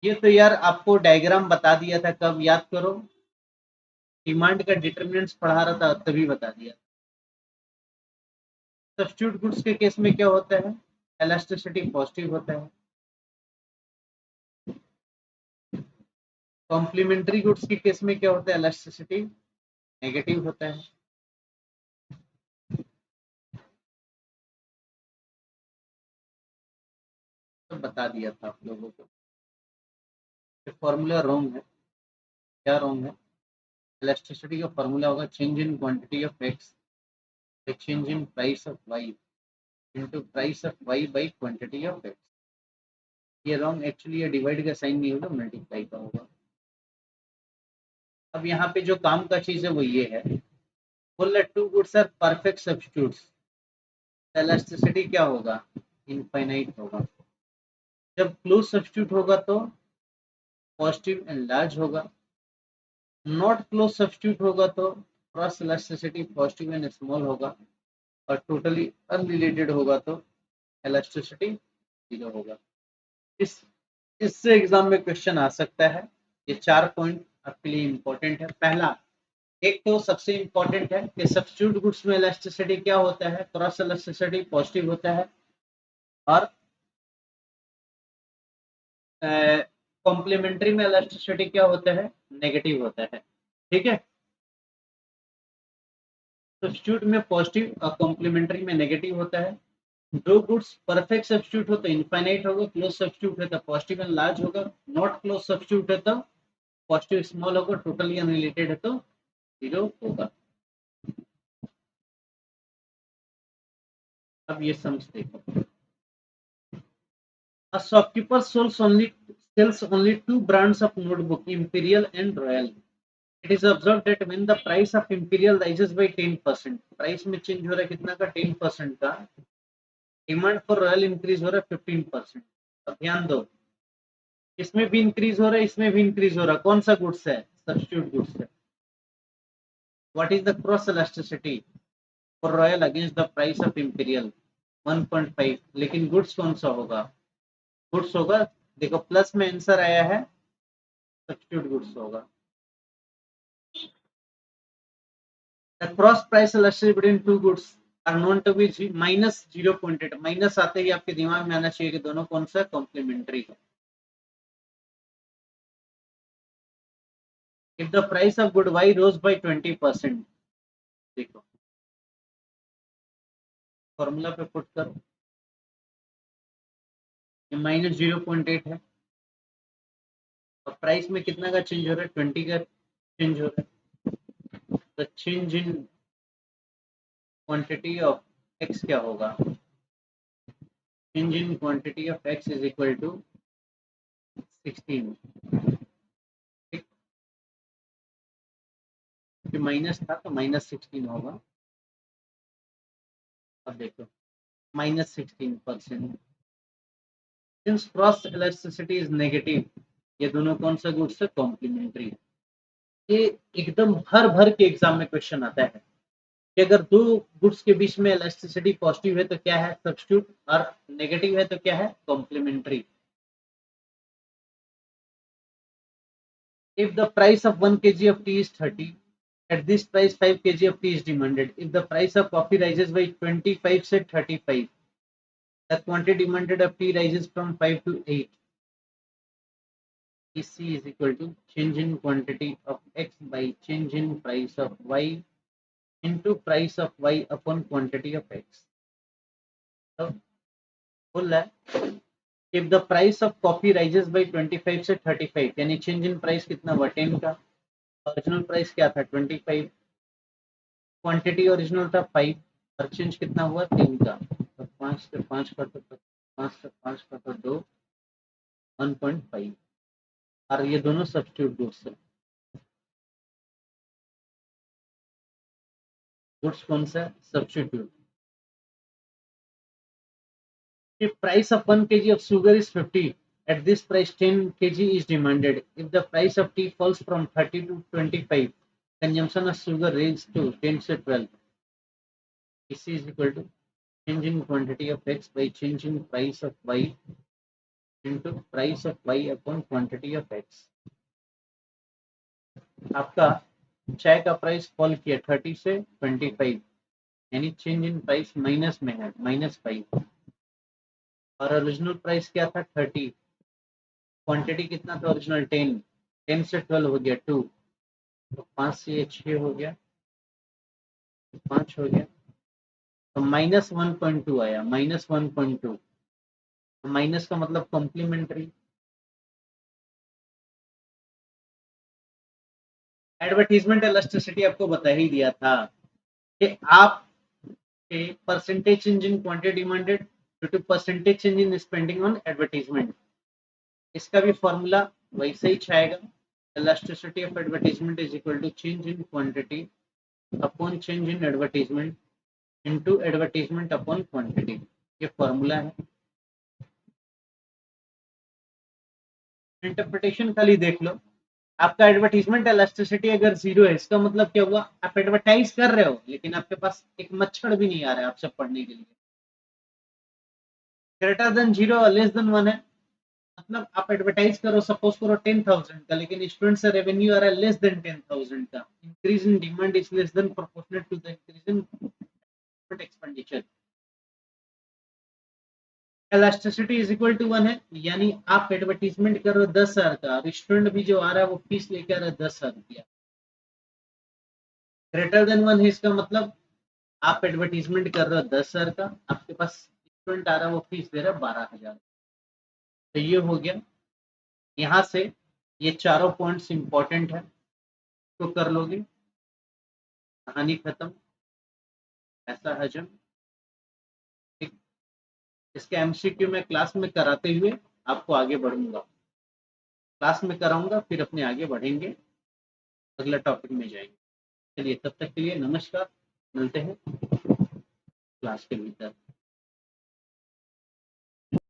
ये तो यार आपको डायग्राम बता दिया था, कब याद करो, डिमांड का डिटरमिनेंट्स पढ़ा रहा था तभी बता दिया। सब्स्टिट्यूट गुड्स के केस में क्या होता है? इलास्टिसिटी पॉजिटिव होता है। कॉम्प्लीमेंट्री गुड्स के केस में क्या होता है? इलास्टिसिटी नेगेटिव होता है। तो बता दिया था आप लोगों को। फॉर्मूला रॉन्ग है। क्या रॉन्ग है? इलास्टिसिटी का फॉर्मूला होगा change in quantity of X, change in price of Y into price of Y by quantity of X. ये रॉन्ग, एक्चुअली ये डिवाइड का साइन नहीं होगा, मल्टीप्लाई का होगा। अब यहाँ पे जो काम का चीज है वो ये है, बोल रहे two goods are perfect substitutes, elasticity क्या होगा? इनफाइनाइट होगा। जब क्लोज सब्स्टिट्यूट होगा तो पॉजिटिव एंड लार्ज होगा, नॉट क्लोज सब्स्टिट्यूट होगा तो cross elasticity positive and small होगा, और टोटली अनरिलेटेड होगा तो इलास्टिसिटी जीरो होगा। इस इससे एग्जाम में क्वेश्चन आ सकता है। ये 4 पॉइंट आपके लिए इंपॉर्टेंट है। पहला, एक तो सबसे इंपॉर्टेंट है कि सब्स्टिट्यूट गुड्स में इलास्टिसिटी क्या होता है? क्रॉस इलास्टिसिटी पॉजिटिव होता है, और कॉम्प्लीमेंट्री में इलास्टिसिटी क्या होता है? नेगेटिव होता है। ठीक है, सब्स्टिट्यूट में पॉजिटिव और कॉम्प्लीमेंट्री में नेगेटिव होता है। दो गुड्स परफेक्ट सब्स्टिट्यूट हो तो इनफाइनाइट होगा, क्लोज सब्स्टिट्यूट है तो पॉजिटिव एंड लार्ज होगा, नॉट क्लोज सब्स्टिट्यूट है तो पॉजिटिव स्मॉल होगा, टोटली अनरिलेटेड है तो जीरो होगा। अब ये समझ देखो, a shopkeeper sells only two brands of notebook, Imperial and Royal. It is observed that when the price of Imperial rises by 10%, price में चेंज हो रहा है कितना का? 10% का। डिमांड फॉर रॉयल इंक्रीज हो रहा है 15%। अब ध्यान दो, इसमें भी इंक्रीज हो रहा है, इसमें भी इंक्रीज हो रहा है, कौन सा गुड्स है? सब्स्टिट्यूट गुड्स है। What is the cross elasticity for royal against the price of imperial? 1.5। लेकिन गुड्स कौन सा होगा? गुड्स होगा देखो प्लस में आंसर आया है, सब्स्टिट्यूट गुड्स होगा। The cross price elasticity between two goods are known to be minus 0.8। Minus आते ही आपके दिमाग में आना चाहिए कि दोनों कौन सा कॉम्प्लीमेंट्री है। If the price of good Y rose by 20%, देखो फॉर्मूला पे पुट करो, ये माइनस 0.8 है और प्राइस में कितना का चेंज हो रहा है, 20 का चेंज हो रहा है। तो change in quantity of X क्या होगा, change in quantity of X is equal to 16। Minus था तो माइनस 16 होगा। अब देखो minus 16%। Since cross elasticity is negative, ये दोनों कौन सा गुड्स है, कॉम्प्लीमेंट्री। ये एकदम भर भर के एग्जाम में क्वेश्चन आता है कि अगर दो गुड्स के बीच में इलास्टिसिटी पॉजिटिव है तो क्या है, सब्स्टिट्यूट, और नेगेटिव है तो क्या है, complementary. If the price of 1 kg of tea is 30, at this price 5 kg of tea is demanded. If the price of coffee rises by 25 से 35, the quantity demanded of tea rises from 5 to 8. EC is equal to change in quantity of X by change in price of Y into price of Y upon quantity of X. तो बोल रहा है if the price of coffee rises by 25 से 35, यानी change in price कितना हुआ, 10 का, ओरिजिनल प्राइस क्या था 25, क्वांटिटी ओरिजिनल था 5 और चेंज कितना हुआ 3 का, तो 5 से 5 का तो 5 से 5 का तो 2, 1.5, और ये दोनों सब्स्टिट्यूट गुड्स है। गुड्स कौन सा है, substitute. If price of 1 kg of sugar is 50, at this price 10 kg is demanded. If the price of tea falls from 30 to 25, consumption of sugar raised to 10 से 12. This is equal to change in quantity of X by change in price of Y into price of Y upon quantity of X. आपका चाय का प्राइस फॉल किया 30 से 25, यानी चेंज इन प्राइस माइनस में है, -5, और ओरिजिनल प्राइस क्या था 30, क्वांटिटी कितना था ओरिजिनल 10, 10 से 12 हो गया 2, तो 5 से ये 6 हो गया, 5 हो गया, तो -1.2 आया, -1.2, माइनस का मतलब कॉम्प्लीमेंट्री। एडवर्टीजमेंट इलास्टिसिटी आपको बता ही दिया था कि आप percentage change in quantity demanded due to percentage change in spending on advertisement. इसका भी फॉर्मूला वैसे ही छाएगा, elasticity of advertisement is equal to change in quantity upon change in advertisement into advertisement upon quantity। ये फॉर्मूला है। इंटरप्रिटेशन खाली देख लो, आपका एडवर्टीजमेंट इलास्टिसिटी अगर 0 है, इसका मतलब क्या हुआ, आप एडवर्टाइज कर रहे हो लेकिन आपके पास एक मच्छर भी नहीं आ रहा है आपसे पढ़ने के लिए। ग्रेटर देन 0 और लेस देन 1 है, मतलब आप एडवर्टाइज करो, सपोज करो 10,000 का, लेकिन स्टूडेंट से रेवेन्यू आ रहा है लेस देन 10,000 का। Increase in demand is less than proportional to the increase in expenditure. Elasticity is equal to 1 है, यानी आप एडवर्टीजमेंट कर रहे हो 10,000 का, अब स्टूडेंट भी जो आ रहा है वो फीस लेके आ रहा है 10,000 रुपया। ग्रेटर देन 1 है, इसका मतलब आप एडवर्टीजमेंट कर रहे हो 10,000 का, आपके पास स्टूडेंट आ रहा है वो फीस दे रहा है 12,000। तो ये हो गया, यहाँ से ये चारों पॉइंट्स इंपॉर्टेंट है, तो कर लोगे, कहानी खत्म, ऐसा हजम। ठीक, इसके एमसीक्यू में क्लास में कराते हुए आपको आगे बढ़ूंगा, क्लास में कराऊंगा, फिर अपने आगे बढ़ेंगे, अगला टॉपिक में जाएंगे। चलिए तब तक के लिए नमस्कार, मिलते हैं क्लास के भीतर।